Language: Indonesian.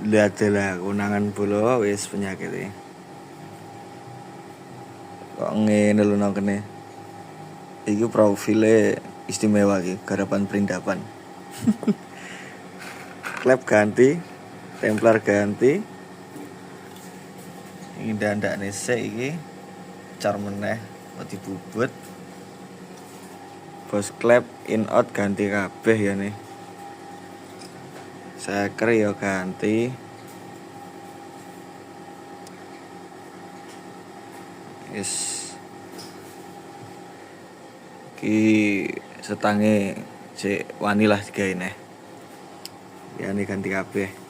Lihat lah kunangan bola wis penyakit e. Kok ngene lho nang kene. Iki profile istimewa iki, garapan Perindapan. Klep ganti, templar ganti. Iki ndandakne sik iki. Car meneh kok dibubut. Bos klep in out ganti kabeh ya nih. Seker ya ganti. Ki setange cek wani lah digawe neh. Ya nih ganti kabeh.